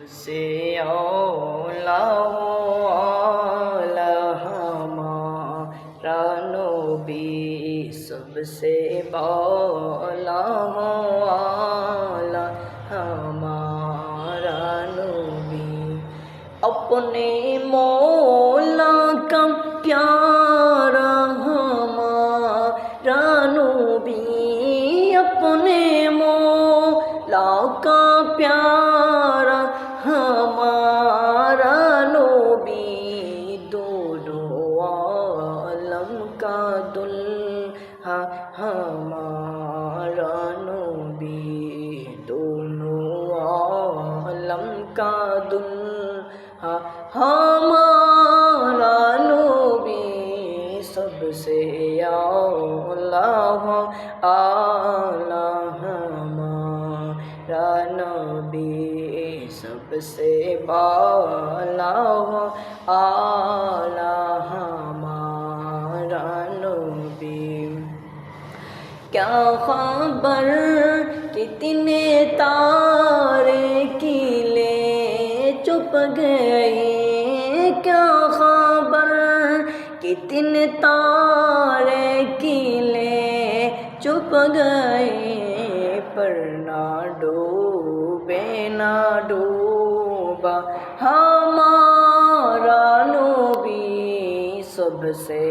سے اولا والا ہمارا نبی، سب سے بالا والا ہمارا نبی، اپنے مولا کا پیارا ہمارا نبی، اپنے مولا کا پیارا ہمارا نبی، دونوں عالم کا دلہا ہمارا نبی، دونوں عالم کا دلہا ہمارا نبی، سب سے اولا اعلیٰ ہمارا نبی، سب سے بالا اعلیٰ ہمارا نبی۔ کیا خبر کتنے تارے کیلے چھپ گئے، کیا خبر کتنے تارے کیلے چھپ گئے، پر نہ ڈوبے نہ ڈوبا ہمارا نبی، سب سے